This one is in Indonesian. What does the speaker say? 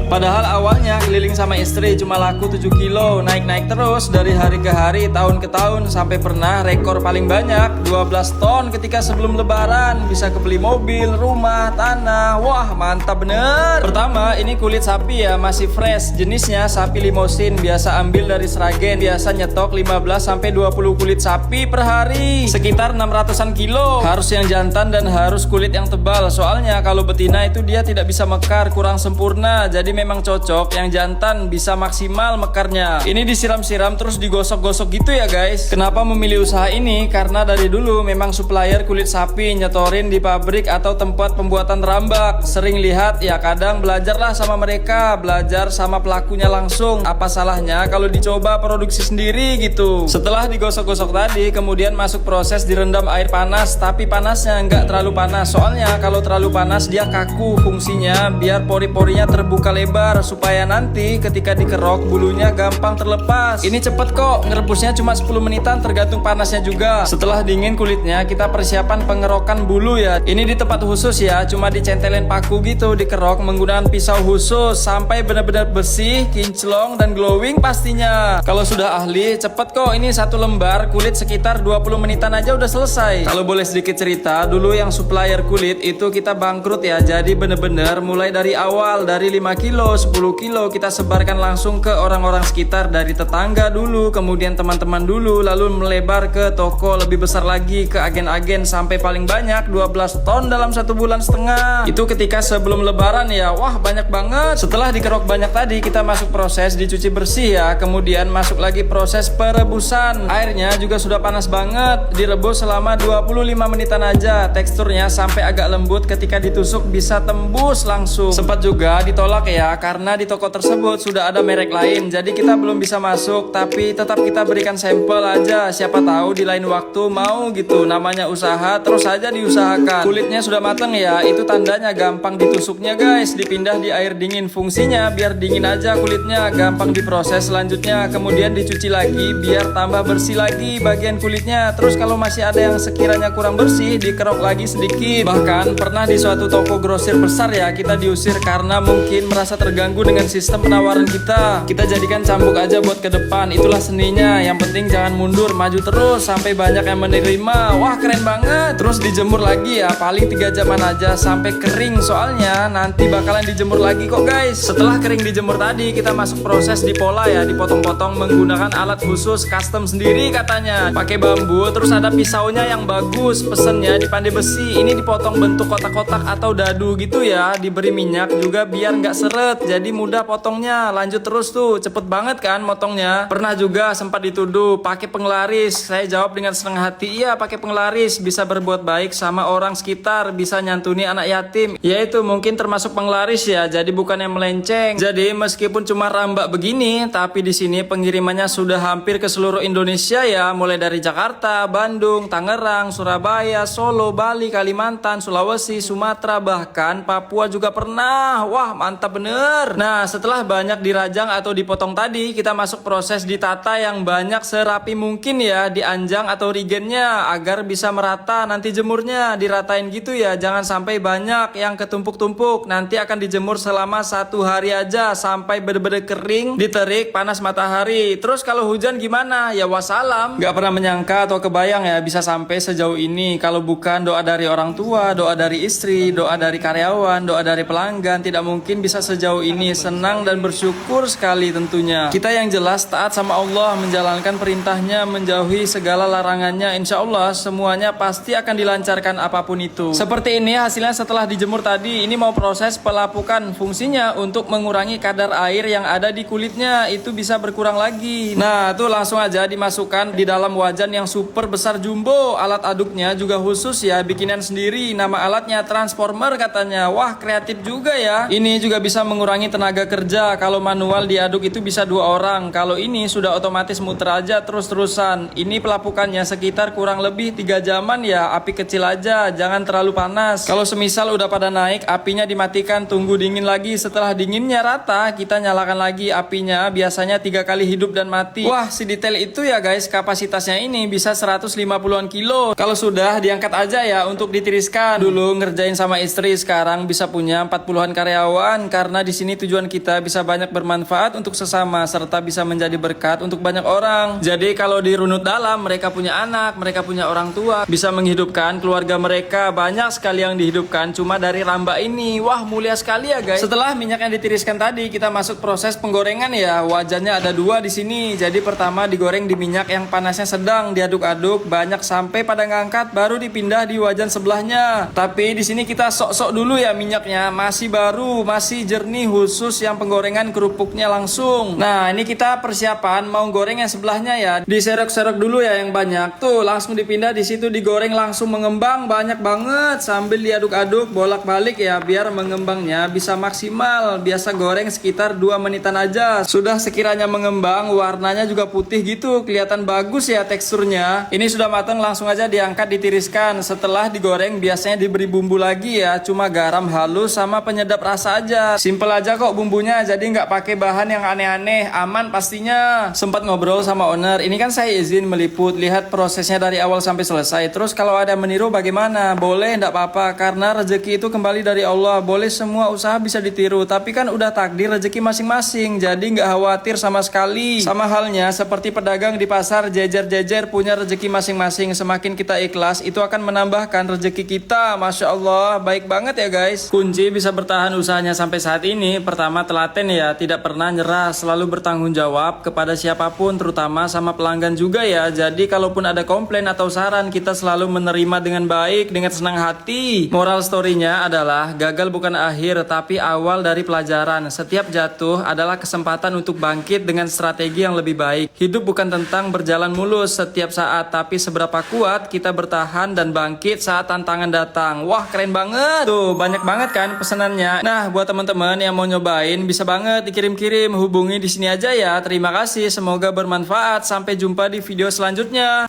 Padahal awalnya keliling sama istri cuma laku 7 kilo, naik-naik terus dari hari ke hari, tahun ke tahun, sampai pernah rekor paling banyak 12 ton ketika sebelum lebaran. Bisa kebeli mobil, rumah, tanah. Wah, mantap bener. Pertama, ini kulit sapi ya, masih fresh. Jenisnya sapi limosin, biasa ambil dari Sragen. Biasa nyetok 15-20 kulit sapi per hari, sekitar 600-an kilo. Harus yang jantan dan harus kulit yang tebal. Soalnya kalau betina itu dia tidak bisa mekar, kurang sempurna. Jadi memang cocok yang jantan, bisa maksimal mekarnya. Ini disiram-siram terus digosok-gosok gitu ya guys. Kenapa memilih usaha ini? Karena dari dulu memang supplier kulit sapi, nyetorin di pabrik atau tempat pembuatan rambak. Sering lihat ya, kadang belajarlah sama mereka, belajar sama pelakunya langsung. Apa salahnya kalau dicoba produksi sendiri gitu. Setelah digosok-gosok tadi, kemudian masuk proses direndam air panas. Tapi panasnya nggak terlalu panas, soalnya kalau terlalu panas dia kaku. Fungsinya biar pori-porinya terbuka lebar, supaya nanti ketika dikerok bulunya gampang terlepas. Ini cepet kok, ngerebusnya cuma 10 menitan tergantung panasnya juga. Setelah dingin kulitnya, kita persiapan pengerokan bulu ya. Ini di tempat khusus ya, cuma dicentelin paku gitu, dikerok menggunakan pisau khusus sampai benar-benar bersih, kinclong dan glowing pastinya. Kalau sudah ahli cepet kok, ini satu lembar kulit sekitar 20 menitan aja udah selesai. Kalau boleh sedikit cerita, dulu yang supplier kulit itu kita bangkrut ya. Jadi bener-bener mulai dari awal, dari 5 kilo, 10 kilo kita sebarkan langsung ke orang-orang sekitar, dari tetangga dulu, kemudian teman-teman dulu, lalu melebar ke toko, lebih besar lagi ke agen-agen, sampai paling banyak 12 ton dalam 1,5 bulan. Itu ketika sebelum lebaran ya. Wah, banyak banget. Setelah dikerok banyak tadi, kita masuk proses dicuci bersih ya. Kemudian masuk lagi proses perebusan. Airnya juga sudah panas banget, direbus selama 25 menitan aja. Teksturnya sampai agak lembut, ketika ditusuk bisa tembus langsung. Sempat juga ditolak ya, karena di toko tersebut sudah ada merek lain, jadi kita belum bisa masuk. Tapi tetap kita berikan sampel aja, siapa tahu di lain waktu mau gitu. Namanya usaha, terus aja diusahakan. Kulitnya sudah mateng ya, itu tandanya gampang ditusuknya guys. Dipindah di air dingin, fungsinya biar dingin aja kulitnya, gampang diproses selanjutnya. Kemudian dicuci lagi biar tambah bersih lagi bagian kulitnya. Terus kalau masih ada yang sekiranya kurang bersih, dikerok lagi sedikit. Bahkan pernah di suatu toko grosir besar ya, kita diusir karena mungkin merasa terganggu dengan sistem penawaran kita. Kita jadikan cambuk aja buat ke depan, itulah seninya. Yang penting jangan mundur, maju terus sampai banyak yang menerima. Wah, keren banget. Terus dijemur lagi ya, paling 3 jaman aja sampai kering, soalnya nanti bakalan dijemur lagi kok guys. Setelah kering dijemur tadi, kita masuk proses dipola ya, dipotong-potong menggunakan alat khusus custom sendiri katanya, pakai bambu. Terus ada pisaunya yang bagus, pesennya di pandai besi. Ini dipotong bentuk kotak-kotak atau dadu gitu ya, diberi minyak juga biar nggak seret, jadi mudah potongnya. Lanjut terus tuh, cepet banget kan motongnya. Pernah juga sempat dituduh pakai penglaris, saya jawab dengan senang hati, iya pakai penglaris, bisa berbuat baik sama orang sekitar, bisa nyantuni anak yatim. Ya itu mungkin termasuk penglaris ya, jadi bukan yang melenceng. Jadi meskipun cuma rambak begini, tapi di sini pengirimannya sudah hampir ke seluruh Indonesia ya, mulai dari Jakarta, Bandung, Tangerang, Surabaya, Solo, Bali, Kalimantan, Sulawesi, Sumatera, bahkan Papua juga pernah. Wah, mantap bener. Nah, setelah banyak dirajang atau dipotong tadi, kita masuk proses ditata yang banyak serapi mungkin ya, dianjang atau rigennya agar bisa merata. Nanti jemurnya diratain gitu ya, jangan sampai banyak yang ketumpuk-tumpuk. Nanti akan dijemur selama 1 hari aja sampai bener-bener kering, diterik panas matahari. Terus kalau hujan gimana? Ya wassalam. Gak pernah menyangka atau kebayang ya bisa sampai sejauh ini. Kalau bukan doa dari orang tua, doa dari istri, doa dari karyawan, doa dari pelanggan, tidak mungkin bisa sejauh ini. Senang dan bersyukur sekali tentunya. Kita yang jelas taat sama Allah, menjalankan perintahnya, menjauhi segala larangannya. Insya Allah semuanya pasti akan dilancarkan apapun itu. Seperti ini hasilnya setelah dijemur tadi. Ini mau proses pelapukan, fungsinya untuk mengurangi kadar air yang ada di kulitnya, itu bisa berkurang lagi. Nah tuh langsung aja dimasukkan di dalam wajan yang super besar jumbo. Alat aduknya juga khusus ya, bikinan sendiri. Nama alatnya transformer katanya. Wah, kreatif juga ya. Ini juga bisa mengurangi tenaga kerja. Kalau manual diaduk itu bisa 2 orang. Kalau ini sudah otomatis muter aja terus-terusan. Ini pelapukannya sekitar kurang lebih 3 jaman ya. Api kecil aja, jangan terlalu panas. Kalau semisal udah pada naik, apinya dimatikan, tunggu dingin lagi. Setelah dinginnya rata, kita nyalakan lagi apinya. Biasanya 3 kali hidup dan mati. Wah, si detail itu ya guys. Kapasitasnya ini bisa 150-an kilo. Kalau sudah diangkat aja ya untuk ditiriskan. Dulu ngerjain sama istri, sekarang bisa punya 40-an karyawan karena karena di sini tujuan kita bisa banyak bermanfaat untuk sesama serta bisa menjadi berkat untuk banyak orang. Jadi kalau dirunut dalam, mereka punya anak, mereka punya orang tua, bisa menghidupkan keluarga mereka. Banyak sekali yang dihidupkan cuma dari ramba ini. Wah, mulia sekali ya guys. Setelah minyak yang ditiriskan tadi, kita masuk proses penggorengan ya. Wajannya ada dua di sini. Jadi pertama digoreng di minyak yang panasnya sedang, diaduk-aduk banyak sampai pada ngangkat, baru dipindah di wajan sebelahnya. Tapi di sini kita sok-sok dulu ya, minyaknya masih baru, masih jernih, khusus yang penggorengan kerupuknya langsung. Nah, ini kita persiapan mau goreng yang sebelahnya ya. Diserok-serok dulu ya yang banyak. Tuh, langsung dipindah di situ, digoreng langsung mengembang banyak banget sambil diaduk-aduk bolak-balik ya biar mengembangnya bisa maksimal. Biasa goreng sekitar 2 menitan aja. Sudah sekiranya mengembang, warnanya juga putih gitu, kelihatan bagus ya teksturnya. Ini sudah matang, langsung aja diangkat, ditiriskan. Setelah digoreng biasanya diberi bumbu lagi ya, cuma garam halus sama penyedap rasa aja. Simple aja kok bumbunya, jadi nggak pakai bahan yang aneh-aneh, aman pastinya. Sempat ngobrol sama owner, ini kan saya izin meliput, lihat prosesnya dari awal sampai selesai. Terus kalau ada meniru bagaimana? Boleh, nggak apa-apa, karena rezeki itu kembali dari Allah. Boleh semua usaha bisa ditiru, tapi kan udah takdir rezeki masing-masing, jadi nggak khawatir sama sekali. Sama halnya seperti pedagang di pasar, jejer-jejer punya rezeki masing-masing. Semakin kita ikhlas, itu akan menambahkan rezeki kita. Masya Allah, baik banget ya guys. Kunci bisa bertahan usahanya sampai saat ini, pertama telaten ya, tidak pernah nyerah, selalu bertanggung jawab kepada siapapun, terutama sama pelanggan juga ya. Jadi kalaupun ada komplain atau saran, kita selalu menerima dengan baik, dengan senang hati. Moral story-nya adalah gagal bukan akhir, tapi awal dari pelajaran. Setiap jatuh adalah kesempatan untuk bangkit dengan strategi yang lebih baik. Hidup bukan tentang berjalan mulus setiap saat, tapi seberapa kuat kita bertahan dan bangkit saat tantangan datang. Wah, keren banget. Tuh, banyak banget kan pesanannya. Nah, buat teman-teman yang mau nyobain, bisa banget dikirim-kirim, hubungi di sini aja ya. Terima kasih, semoga bermanfaat. Sampai jumpa di video selanjutnya.